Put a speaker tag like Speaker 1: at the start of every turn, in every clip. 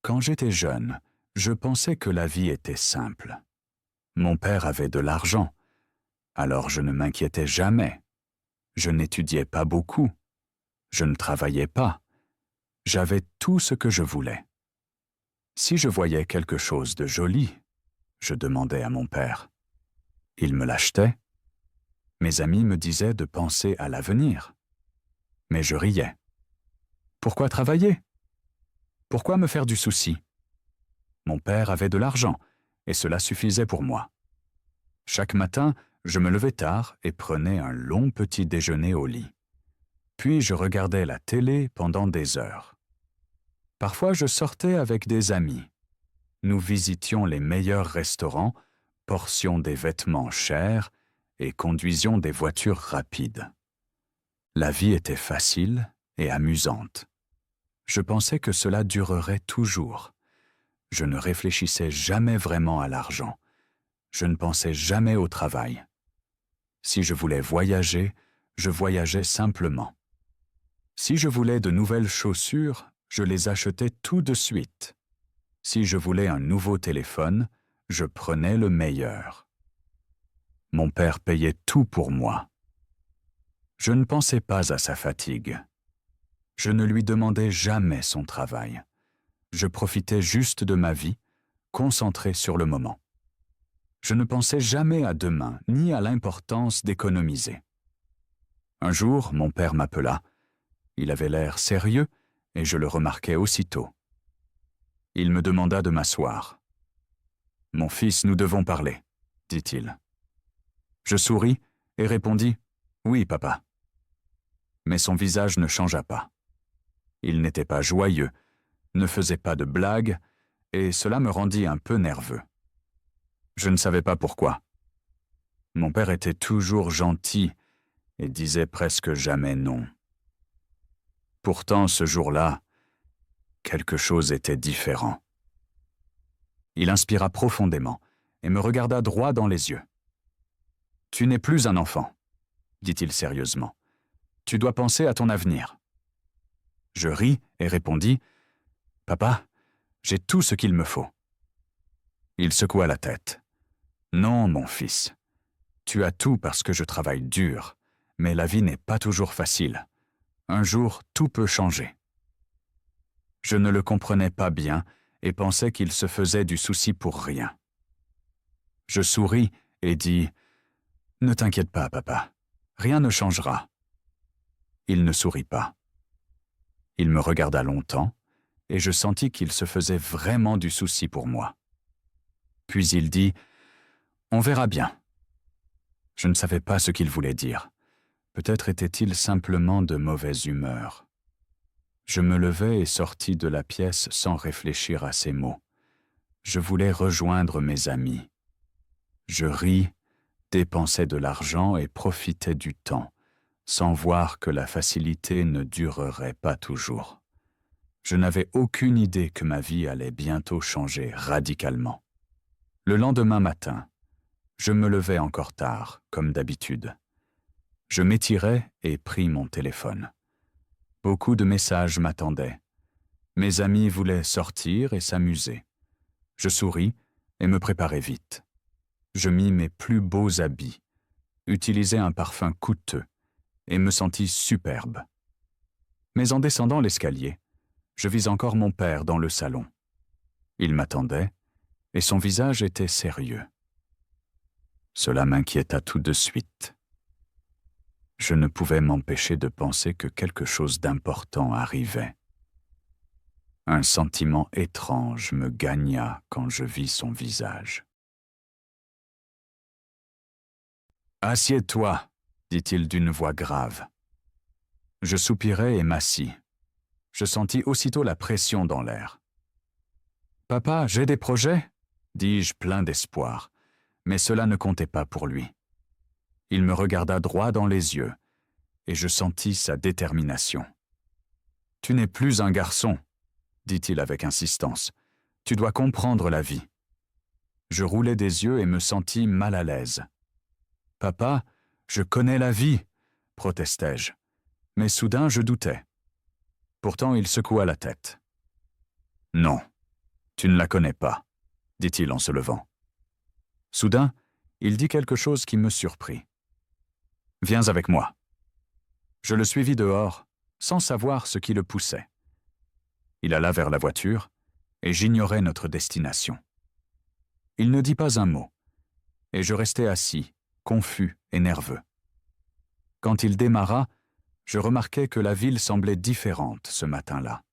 Speaker 1: Quand j'étais jeune, je pensais que la vie était simple. Mon père avait de l'argent, alors je ne m'inquiétais jamais. Je n'étudiais pas beaucoup. Je ne travaillais pas. J'avais tout ce que je voulais. Si je voyais quelque chose de joli, je demandais à mon père. Il me l'achetait. Mes amis me disaient de penser à l'avenir. Mais je riais. Pourquoi travailler? Pourquoi me faire du souci? Mon père avait de l'argent, et cela suffisait pour moi. Chaque matin, je me levais tard et prenais un long petit déjeuner au lit. Puis je regardais la télé pendant des heures. Parfois, je sortais avec des amis. Nous visitions les meilleurs restaurants, portions des vêtements chers et conduisions des voitures rapides. La vie était facile et amusante. Je pensais que cela durerait toujours. Je ne réfléchissais jamais vraiment à l'argent. Je ne pensais jamais au travail. Si je voulais voyager, je voyageais simplement. Si je voulais de nouvelles chaussures, je les achetais tout de suite. Si je voulais un nouveau téléphone, je prenais le meilleur. Mon père payait tout pour moi. Je ne pensais pas à sa fatigue. Je ne lui demandais jamais son travail. Je profitais juste de ma vie, concentré sur le moment. Je ne pensais jamais à demain, ni à l'importance d'économiser. Un jour, mon père m'appela. Il avait l'air sérieux et je le remarquai aussitôt. Il me demanda de m'asseoir. « Mon fils, nous devons parler, » dit-il. Je souris et répondis « Oui, papa. » Mais son visage ne changea pas. Il n'était pas joyeux, ne faisait pas de blagues, et cela me rendit un peu nerveux. Je ne savais pas pourquoi. Mon père était toujours gentil et disait presque jamais non. Pourtant, ce jour-là, quelque chose était différent. Il inspira profondément et me regarda droit dans les yeux. « Tu n'es plus un enfant, » dit-il sérieusement. « Tu dois penser à ton avenir. » Je ris et répondis « Papa, j'ai tout ce qu'il me faut. » Il secoua la tête. « Non, mon fils. Tu as tout parce que je travaille dur, mais la vie n'est pas toujours facile. Un jour, tout peut changer. » Je ne le comprenais pas bien et pensais qu'il se faisait du souci pour rien. Je souris et dis « Ne t'inquiète pas, papa. Rien ne changera. » Il ne sourit pas. Il me regarda longtemps et je sentis qu'il se faisait vraiment du souci pour moi. Puis il dit « On verra bien. » Je ne savais pas ce qu'il voulait dire. Peut-être était-il simplement de mauvaise humeur. Je me levai et sortis de la pièce sans réfléchir à ces mots. Je voulais rejoindre mes amis. Je ris, dépensais de l'argent et profitais du temps, sans voir que la facilité ne durerait pas toujours. Je n'avais aucune idée que ma vie allait bientôt changer radicalement. Le lendemain matin, je me levai encore tard, comme d'habitude. Je m'étirai et pris mon téléphone. Beaucoup de messages m'attendaient. Mes amis voulaient sortir et s'amuser. Je souris et me préparai vite. Je mis mes plus beaux habits, utilisai un parfum coûteux et me sentis superbe. Mais en descendant l'escalier, je vis encore mon père dans le salon. Il m'attendait et son visage était sérieux. Cela m'inquiéta tout de suite. Je ne pouvais m'empêcher de penser que quelque chose d'important arrivait. Un sentiment étrange me gagna quand je vis son visage. « Assieds-toi, » dit-il d'une voix grave. Je soupirai et m'assis. Je sentis aussitôt la pression dans l'air. « Papa, j'ai des projets ?» dis-je plein d'espoir, mais cela ne comptait pas pour lui. Il me regarda droit dans les yeux, et je sentis sa détermination. « Tu n'es plus un garçon, » dit-il avec insistance. « Tu dois comprendre la vie. » Je roulai des yeux et me sentis mal à l'aise. « Papa, je connais la vie, » protestai-je, mais soudain je doutais. Pourtant il secoua la tête. « Non, Tu ne la connais pas, dit-il en se levant. Soudain, il dit quelque chose qui me surprit. Viens avec moi. Je le suivis dehors, sans savoir ce qui le poussait. Il alla vers la voiture, et j'ignorais notre destination. Il ne dit pas un mot, et je restais assis, confus et nerveux. Quand il démarra, je remarquai que la ville semblait différente ce matin-là.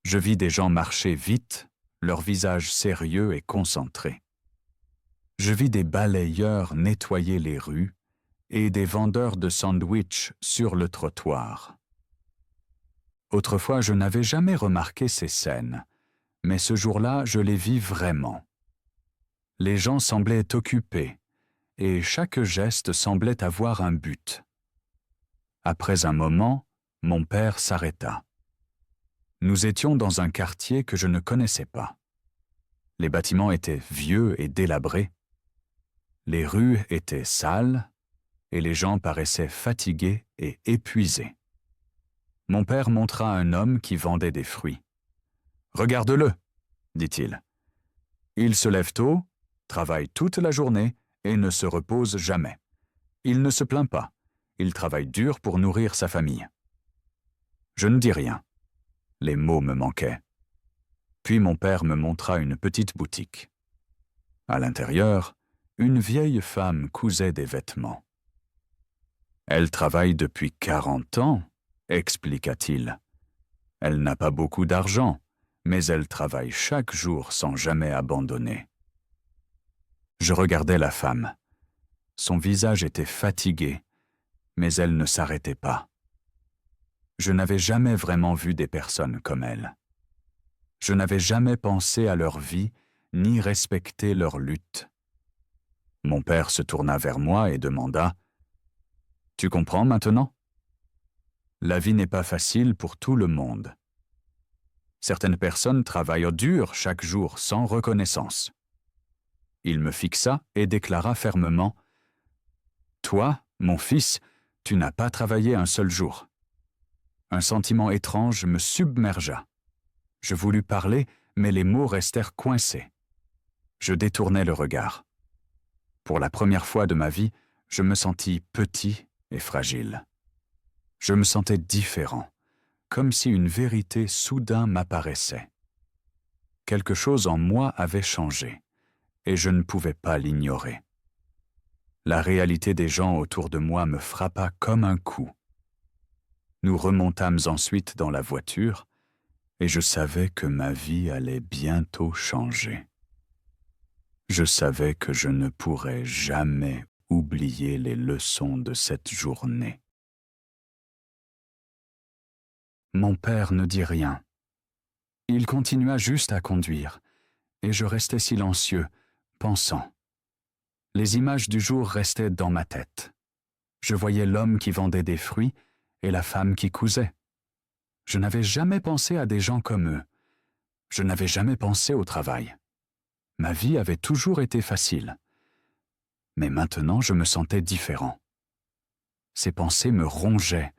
Speaker 1: Je vis des gens marcher vite, leurs visages sérieux et concentrés. Je vis des balayeurs nettoyer les rues et des vendeurs de sandwichs sur le trottoir. Autrefois, je n'avais jamais remarqué ces scènes, mais ce jour-là, je les vis vraiment. Les gens semblaient occupés, et chaque geste semblait avoir un but. Après un moment, mon père s'arrêta. Nous étions dans un quartier que je ne connaissais pas. Les bâtiments étaient vieux et délabrés. Les rues étaient sales, et les gens paraissaient fatigués et épuisés. Mon père montra un homme qui vendait des fruits. « Regarde-le, dit-il. Il se lève tôt, travaille toute la journée et ne se repose jamais. Il ne se plaint pas. Il travaille dur pour nourrir sa famille. » Je ne dis rien. Les mots me manquaient. Puis mon père me montra une petite boutique. À l'intérieur, une vieille femme cousait des vêtements. « Elle travaille depuis 40 ans, expliqua-t-il. Elle n'a pas beaucoup d'argent, mais elle travaille chaque jour sans jamais abandonner. » Je regardais la femme. Son visage était fatigué, mais elle ne s'arrêtait pas. Je n'avais jamais vraiment vu des personnes comme elle. Je n'avais jamais pensé à leur vie, ni respecté leur lutte. Mon père se tourna vers moi et demanda « Tu comprends maintenant ? La vie n'est pas facile pour tout le monde. Certaines personnes travaillent dur chaque jour sans reconnaissance. » Il me fixa et déclara fermement « Toi, mon fils, tu n'as pas travaillé un seul jour. » Un sentiment étrange me submergea. Je voulus parler, mais les mots restèrent coincés. Je détournai le regard. Pour la première fois de ma vie, je me sentis petit et fragile. Je me sentais différent, comme si une vérité soudain m'apparaissait. Quelque chose en moi avait changé, et je ne pouvais pas l'ignorer. La réalité des gens autour de moi me frappa comme un coup. Nous remontâmes ensuite dans la voiture, et je savais que ma vie allait bientôt changer. Je savais que je ne pourrais jamais oublier les leçons de cette journée. Mon père ne dit rien. Il continua juste à conduire, et je restais silencieux, pensant. Les images du jour restaient dans ma tête. Je voyais l'homme qui vendait des fruits et la femme qui cousait. Je n'avais jamais pensé à des gens comme eux. Je n'avais jamais pensé au travail. Ma vie avait toujours été facile. Mais maintenant, je me sentais différent. Ces pensées me rongeaient.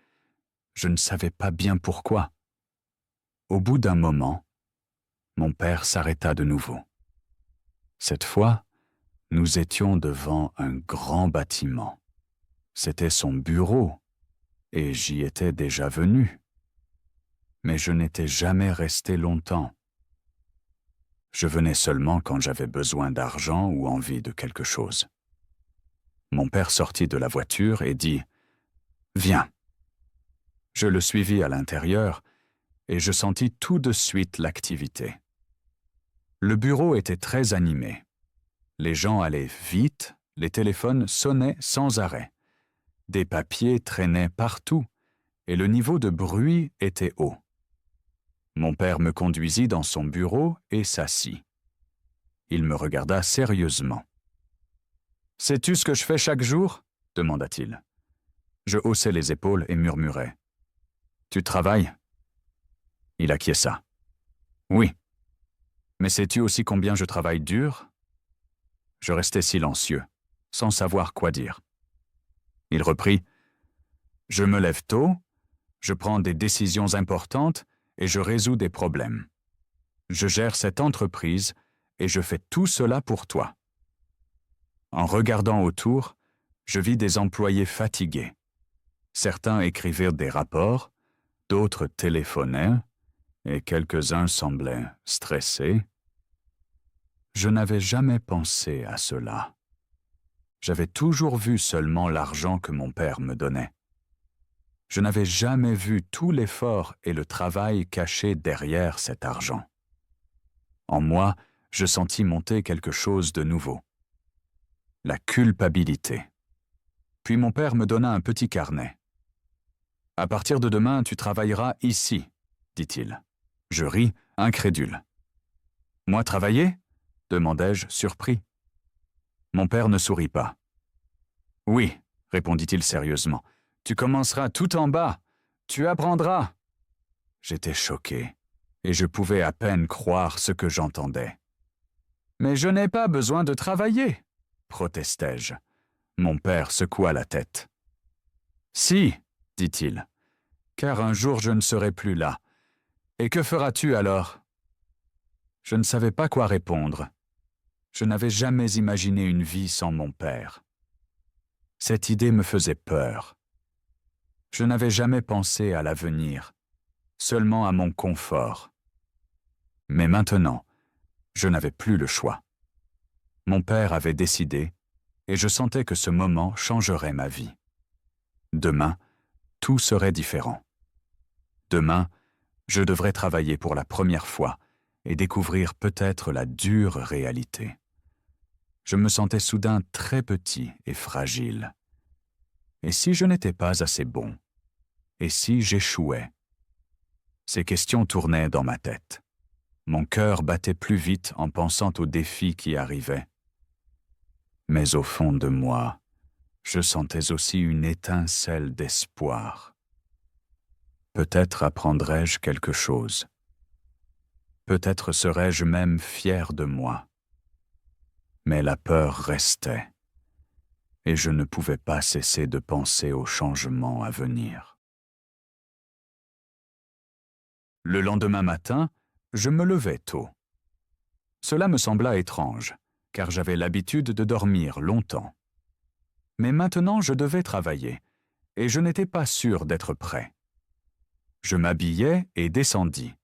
Speaker 1: Je ne savais pas bien pourquoi. Au bout d'un moment, mon père s'arrêta de nouveau. Cette fois, nous étions devant un grand bâtiment. C'était son bureau, et j'y étais déjà venu. Mais je n'étais jamais resté longtemps. Je venais seulement quand j'avais besoin d'argent ou envie de quelque chose. Mon père sortit de la voiture et dit « Viens ». Je le suivis à l'intérieur et je sentis tout de suite l'activité. Le bureau était très animé. Les gens allaient vite, les téléphones sonnaient sans arrêt. Des papiers traînaient partout et le niveau de bruit était haut. Mon père me conduisit dans son bureau et s'assit. Il me regarda sérieusement. « Sais-tu ce que je fais chaque jour ?» demanda-t-il. Je haussai les épaules et murmurai. « Tu travailles ?» Il acquiesça. « Oui. Mais sais-tu aussi combien je travaille dur ?» Je restai silencieux, sans savoir quoi dire. Il reprit. « Je me lève tôt, je prends des décisions importantes et je résous des problèmes. Je gère cette entreprise et je fais tout cela pour toi. » En regardant autour, je vis des employés fatigués. Certains écrivaient des rapports, d'autres téléphonaient, et quelques-uns semblaient stressés. Je n'avais jamais pensé à cela. J'avais toujours vu seulement l'argent que mon père me donnait. Je n'avais jamais vu tout l'effort et le travail cachés derrière cet argent. En moi, je sentis monter quelque chose de nouveau. La culpabilité. Puis mon père me donna un petit carnet. « À partir de demain, tu travailleras ici, » dit-il. Je ris, incrédule. « Moi travailler ?» demandai-je, surpris. Mon père ne sourit pas. « Oui, » répondit-il sérieusement. « Tu commenceras tout en bas. Tu apprendras. » J'étais choqué, et je pouvais à peine croire ce que j'entendais. « Mais je n'ai pas besoin de travailler, » protestai-je. Mon père secoua la tête. « Si, » dit-il, « car un jour je ne serai plus là. Et que feras-tu alors ?» Je ne savais pas quoi répondre. Je n'avais jamais imaginé une vie sans mon père. Cette idée me faisait peur. Je n'avais jamais pensé à l'avenir, seulement à mon confort. Mais maintenant, je n'avais plus le choix. Mon père avait décidé, et je sentais que ce moment changerait ma vie. Demain, tout serait différent. Demain, je devrais travailler pour la première fois et découvrir peut-être la dure réalité. Je me sentais soudain très petit et fragile. Et si je n'étais pas assez bon? Et si j'échouais? Ces questions tournaient dans ma tête. Mon cœur battait plus vite en pensant aux défis qui arrivaient. Mais au fond de moi, je sentais aussi une étincelle d'espoir. Peut-être apprendrais-je quelque chose. Peut-être serais-je même fier de moi. Mais la peur restait, et je ne pouvais pas cesser de penser au changement à venir. Le lendemain matin, je me levai tôt. Cela me sembla étrange, car j'avais l'habitude de dormir longtemps. Mais maintenant je devais travailler, et je n'étais pas sûr d'être prêt. Je m'habillai et descendis.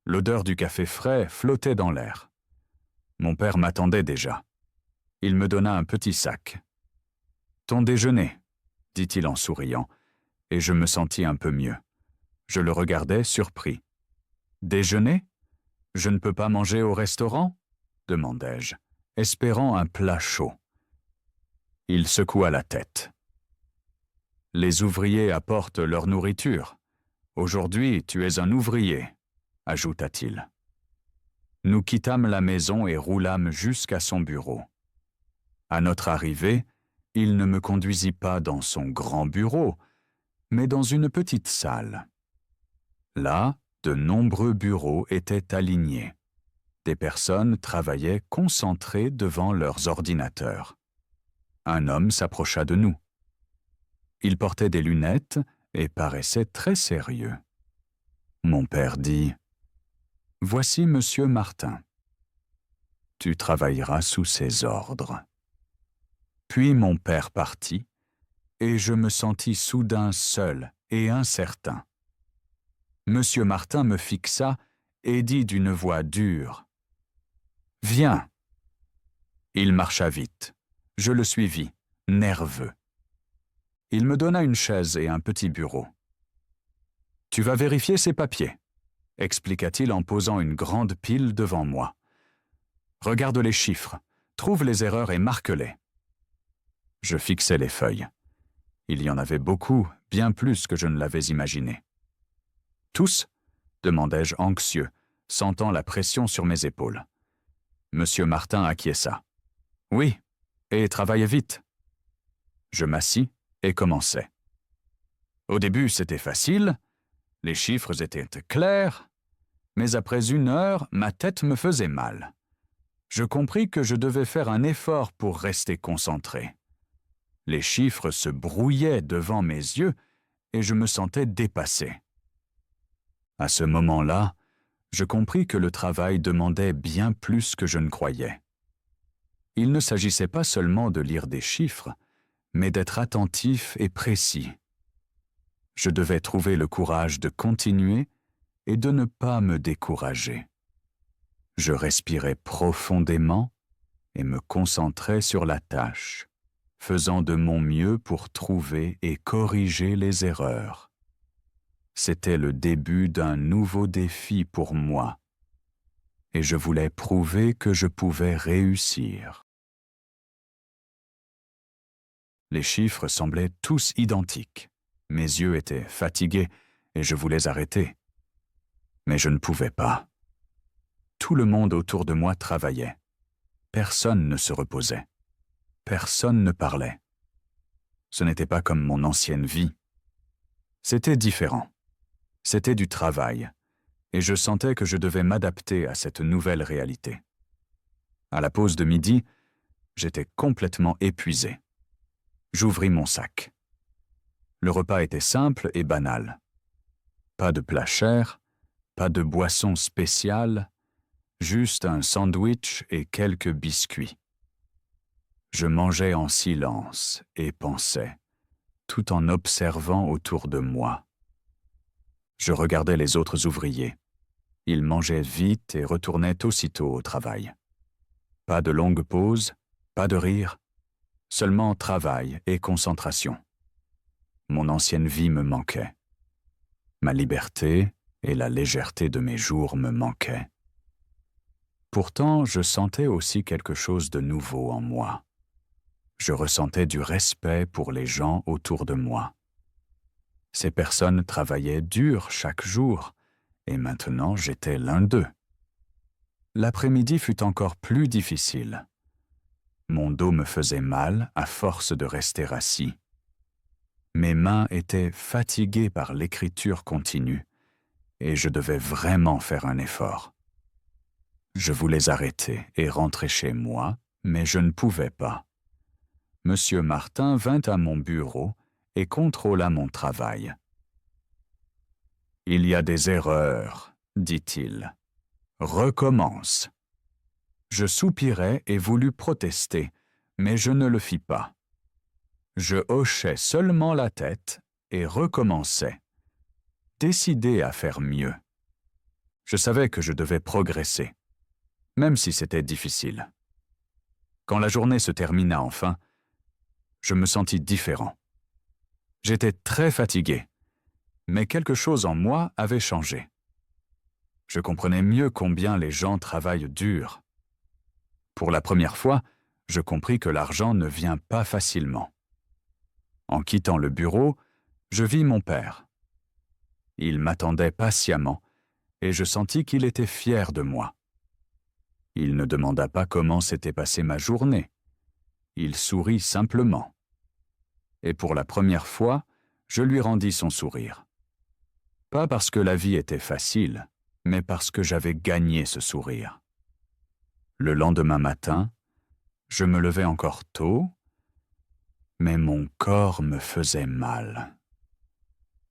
Speaker 1: L'odeur du café frais flottait dans l'air. Mon père m'attendait déjà. Il me donna un petit sac. « Ton déjeuner » dit-il en souriant, et je me sentis un peu mieux. Je le regardais surpris. « Déjeuner ? Je ne peux pas manger au restaurant ?» demandai-je, espérant un plat chaud. Il secoua la tête. « Les ouvriers apportent leur nourriture. Aujourd'hui, tu es un ouvrier, » ajouta-t-il. Nous quittâmes la maison et roulâmes jusqu'à son bureau. À notre arrivée, il ne me conduisit pas dans son grand bureau, mais dans une petite salle. Là, de nombreux bureaux étaient alignés. Des personnes travaillaient concentrées devant leurs ordinateurs. Un homme s'approcha de nous. Il portait des lunettes et paraissait très sérieux. Mon père dit « Voici Monsieur Martin. Tu travailleras sous ses ordres. » Puis mon père partit, et je me sentis soudain seul et incertain. Monsieur Martin me fixa et dit d'une voix dure « Viens !» Il marcha vite. Je le suivis, nerveux. Il me donna une chaise et un petit bureau. « Tu vas vérifier ces papiers » expliqua-t-il en posant une grande pile devant moi. « Regarde les chiffres, trouve les erreurs et marque-les. » Je fixai les feuilles. Il y en avait beaucoup, bien plus que je ne l'avais imaginé. « Tous ?» demandai-je anxieux, sentant la pression sur mes épaules. Monsieur Martin acquiesça. « Oui, et travaille vite. » Je m'assis et commençai. Au début, c'était facile, les chiffres étaient clairs, mais après 1 heure, ma tête me faisait mal. Je compris que je devais faire un effort pour rester concentré. Les chiffres se brouillaient devant mes yeux et je me sentais dépassé. À ce moment-là, je compris que le travail demandait bien plus que je ne croyais. Il ne s'agissait pas seulement de lire des chiffres, mais d'être attentif et précis. Je devais trouver le courage de continuer et de ne pas me décourager. Je respirais profondément et me concentrais sur la tâche, faisant de mon mieux pour trouver et corriger les erreurs. C'était le début d'un nouveau défi pour moi, et je voulais prouver que je pouvais réussir. Les chiffres semblaient tous identiques. Mes yeux étaient fatigués et je voulais arrêter. Mais je ne pouvais pas. Tout le monde autour de moi travaillait. Personne ne se reposait. Personne ne parlait. Ce n'était pas comme mon ancienne vie. C'était différent. C'était du travail, et je sentais que je devais m'adapter à cette nouvelle réalité. À la pause de midi, j'étais complètement épuisé. J'ouvris mon sac. Le repas était simple et banal. Pas de plat cher, pas de boisson spéciale, juste un sandwich et quelques biscuits. Je mangeais en silence et pensais, tout en observant autour de moi. Je regardais les autres ouvriers. Ils mangeaient vite et retournaient aussitôt au travail. Pas de longues pauses, pas de rire, seulement travail et concentration. Mon ancienne vie me manquait. Ma liberté et la légèreté de mes jours me manquaient. Pourtant, je sentais aussi quelque chose de nouveau en moi. Je ressentais du respect pour les gens autour de moi. Ces personnes travaillaient dur chaque jour, et maintenant j'étais l'un d'eux. L'après-midi fut encore plus difficile. Mon dos me faisait mal à force de rester assis. Mes mains étaient fatiguées par l'écriture continue, et je devais vraiment faire un effort. Je voulais arrêter et rentrer chez moi, mais je ne pouvais pas. Monsieur Martin vint à mon bureau et contrôla mon travail. « Il y a des erreurs, dit-il. Recommence. » Je soupirai et voulus protester, mais je ne le fis pas. Je hochai seulement la tête et recommençai, décidé à faire mieux. Je savais que je devais progresser, même si c'était difficile. Quand la journée se termina enfin, je me sentis différent. J'étais très fatigué, mais quelque chose en moi avait changé. Je comprenais mieux combien les gens travaillent dur. Pour la première fois, je compris que l'argent ne vient pas facilement. En quittant le bureau, je vis mon père. Il m'attendait patiemment et je sentis qu'il était fier de moi. Il ne demanda pas comment s'était passée ma journée. Il sourit simplement. Et pour la première fois, je lui rendis son sourire. Pas parce que la vie était facile, mais parce que j'avais gagné ce sourire. Le lendemain matin, je me levai encore tôt, mais mon corps me faisait mal.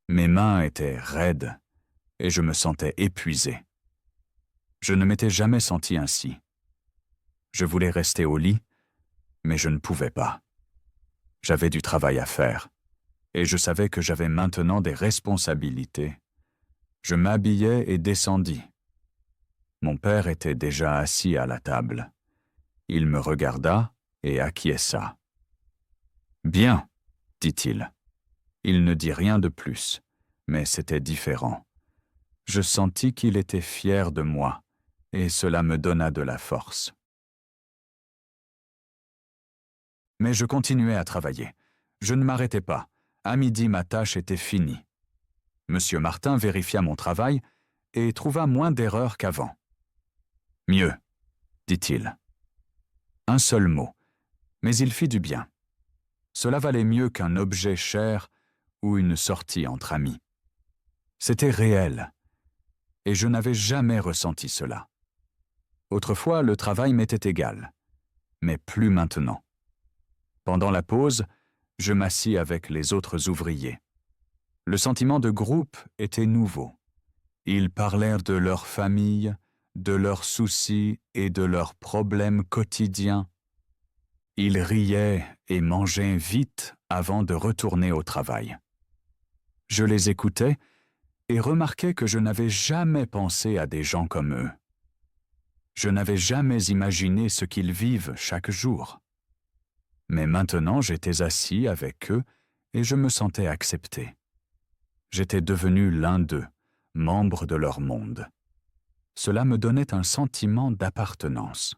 Speaker 1: Mes mains étaient raides et je me sentais épuisé. Je ne m'étais jamais senti ainsi. Je voulais rester au lit, mais je ne pouvais pas. J'avais du travail à faire, et je savais que j'avais maintenant des responsabilités. Je m'habillai et descendis. Mon père était déjà assis à la table. Il me regarda et acquiesça. « Bien, dit-il. » Il ne dit rien de plus, mais c'était différent. Je sentis qu'il était fier de moi, et cela me donna de la force. Mais je continuais à travailler. Je ne m'arrêtais pas. À midi, ma tâche était finie. Monsieur Martin vérifia mon travail et trouva moins d'erreurs qu'avant. « Mieux, dit-il. » Un seul mot, mais il fit du bien. Cela valait mieux qu'un objet cher ou une sortie entre amis. C'était réel, et je n'avais jamais ressenti cela. Autrefois, le travail m'était égal, mais plus maintenant. Pendant la pause, je m'assis avec les autres ouvriers. Le sentiment de groupe était nouveau, Ils parlèrent de leur famille, de leurs soucis et de leurs problèmes quotidiens. Ils riaient et mangeaient vite avant de retourner au travail. Je les écoutais et remarquais que je n'avais jamais pensé à des gens comme eux. Je n'avais jamais imaginé ce qu'ils vivent chaque jour. Mais maintenant j'étais assis avec eux et je me sentais accepté. J'étais devenu l'un d'eux, membre de leur monde. Cela me donnait un sentiment d'appartenance.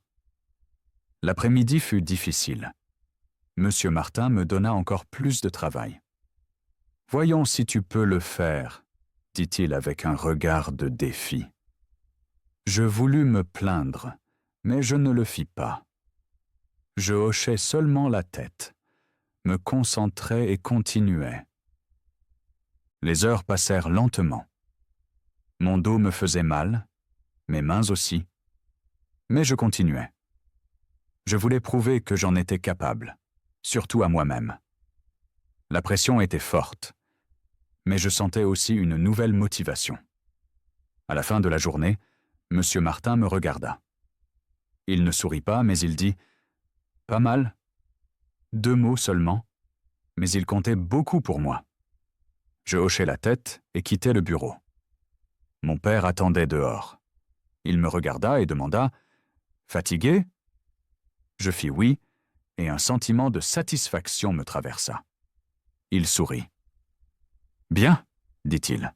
Speaker 1: L'après-midi fut difficile. Monsieur Martin me donna encore plus de travail. « Voyons si tu peux le faire », dit-il avec un regard de défi. Je voulus me plaindre, mais je ne le fis pas. Je hochai seulement la tête, me concentrai et continuai. Les heures passèrent lentement. Mon dos me faisait mal, mes mains aussi, mais je continuais. Je voulais prouver que j'en étais capable, surtout à moi-même. La pression était forte, mais je sentais aussi une nouvelle motivation. À la fin de la journée, Monsieur Martin me regarda. Il ne sourit pas, mais il dit « Pas mal ». 2 mots seulement, mais il comptait beaucoup pour moi. Je hochai la tête et quittai le bureau. Mon père attendait dehors. Il me regarda et demanda « Fatigué ?» Je fis oui, et un sentiment de satisfaction me traversa. Il sourit. « Bien, dit-il. »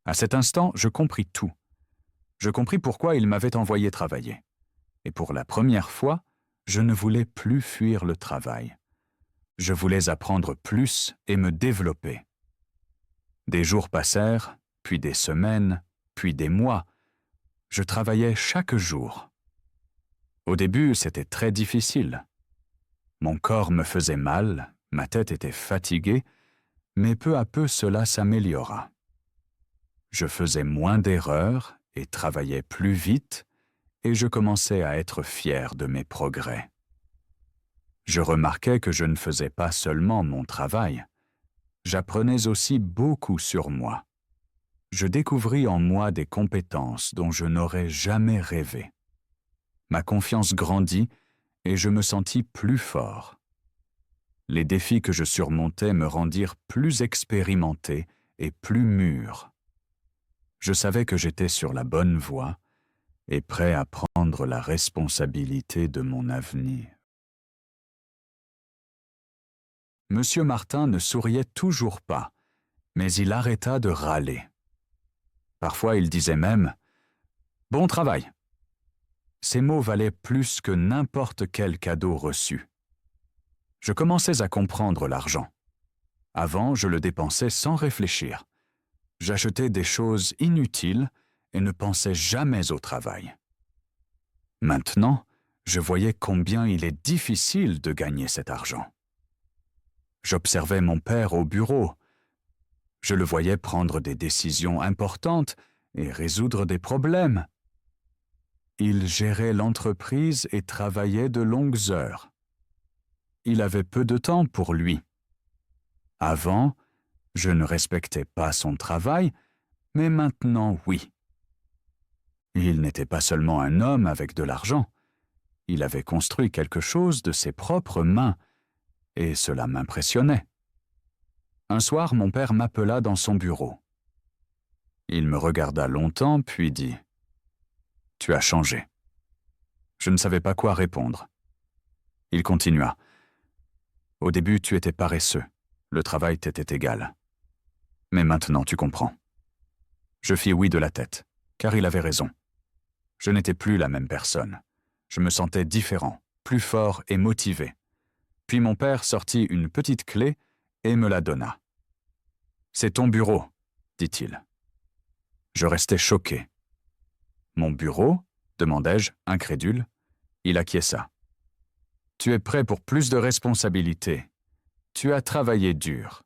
Speaker 1: À cet instant, je compris tout. Je compris pourquoi il m'avait envoyé travailler. Et pour la première fois, je ne voulais plus fuir le travail. Je voulais apprendre plus et me développer. Des jours passèrent, puis des semaines, puis des mois. Je travaillais chaque jour. Au début, c'était très difficile. Mon corps me faisait mal, ma tête était fatiguée, mais peu à peu cela s'améliora. Je faisais moins d'erreurs et travaillais plus vite, et je commençais à être fier de mes progrès. Je remarquais que je ne faisais pas seulement mon travail, j'apprenais aussi beaucoup sur moi. Je découvris en moi des compétences dont je n'aurais jamais rêvé. Ma confiance grandit et je me sentis plus fort. Les défis que je surmontais me rendirent plus expérimenté et plus mûr. Je savais que j'étais sur la bonne voie et prêt à prendre la responsabilité de mon avenir. Monsieur Martin ne souriait toujours pas, mais il arrêta de râler. Parfois il disait même « Bon travail ». Ces mots valaient plus que n'importe quel cadeau reçu. Je commençais à comprendre l'argent. Avant, je le dépensais sans réfléchir. J'achetais des choses inutiles et ne pensais jamais au travail. Maintenant, je voyais combien il est difficile de gagner cet argent. J'observais mon père au bureau. Je le voyais prendre des décisions importantes et résoudre des problèmes. Il gérait l'entreprise et travaillait de longues heures. Il avait peu de temps pour lui. Avant, je ne respectais pas son travail, mais maintenant, oui. Il n'était pas seulement un homme avec de l'argent. Il avait construit quelque chose de ses propres mains, et cela m'impressionnait. Un soir, mon père m'appela dans son bureau. Il me regarda longtemps, puis dit « Tu as changé ». Je ne savais pas quoi répondre. Il continua « Au début, tu étais paresseux. Le travail t'était égal. Mais maintenant, tu comprends. » Je fis oui de la tête, car il avait raison. Je n'étais plus la même personne. Je me sentais différent, plus fort et motivé. Puis mon père sortit une petite clé et me la donna. « C'est ton bureau, » dit-il. Je restai choqué. « Mon bureau ?» demandai-je, incrédule. Il acquiesça. « Tu es prêt pour plus de responsabilités. Tu as travaillé dur.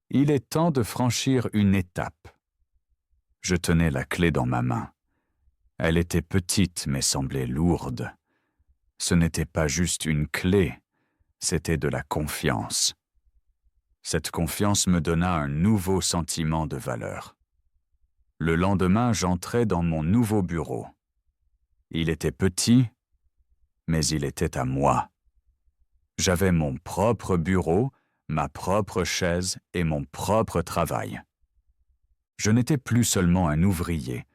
Speaker 1: Il est temps de franchir une étape. » Je tenais la clé dans ma main. Elle était petite mais semblait lourde. Ce n'était pas juste une clé, c'était de la confiance. Cette confiance me donna un nouveau sentiment de valeur. Le lendemain, j'entrais dans mon nouveau bureau. Il était petit, mais il était à moi. J'avais mon propre bureau, ma propre chaise et mon propre travail. Je n'étais plus seulement un ouvrier,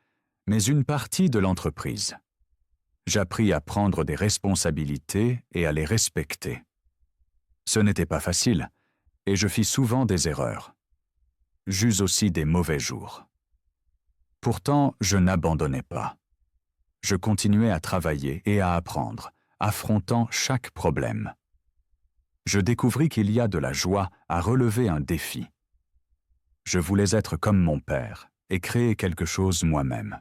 Speaker 1: mais une partie de l'entreprise. J'appris à prendre des responsabilités et à les respecter. Ce n'était pas facile, et je fis souvent des erreurs. J'eus aussi des mauvais jours. Pourtant, je n'abandonnais pas. Je continuais à travailler et à apprendre, affrontant chaque problème. Je découvris qu'il y a de la joie à relever un défi. Je voulais être comme mon père et créer quelque chose moi-même.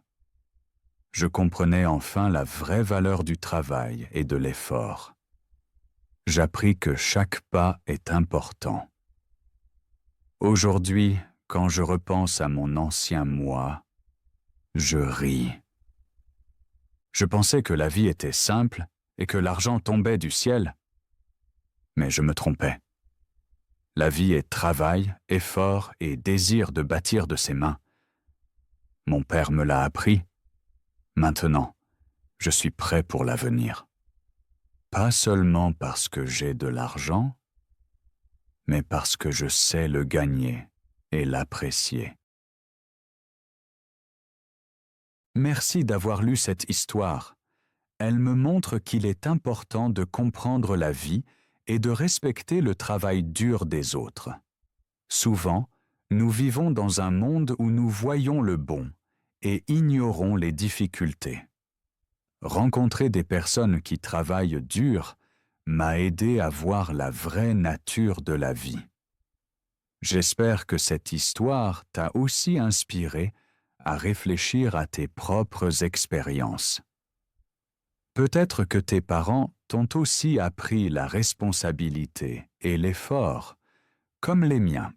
Speaker 1: Je comprenais enfin la vraie valeur du travail et de l'effort. J'appris que chaque pas est important. Aujourd'hui, quand je repense à mon ancien moi, je ris. Je pensais que la vie était simple et que l'argent tombait du ciel. Mais je me trompais. La vie est travail, effort et désir de bâtir de ses mains. Mon père me l'a appris. Maintenant, je suis prêt pour l'avenir. Pas seulement parce que j'ai de l'argent, mais parce que je sais le gagner et l'apprécier. Merci d'avoir lu cette histoire. Elle me montre qu'il est important de comprendre la vie et de respecter le travail dur des autres. Souvent, nous vivons dans un monde où nous voyons le bon et ignorons les difficultés. Rencontrer des personnes qui travaillent dur m'a aidé à voir la vraie nature de la vie. J'espère que cette histoire t'a aussi inspiré à réfléchir à tes propres expériences. Peut-être que tes parents t'ont aussi appris la responsabilité et l'effort, comme les miens.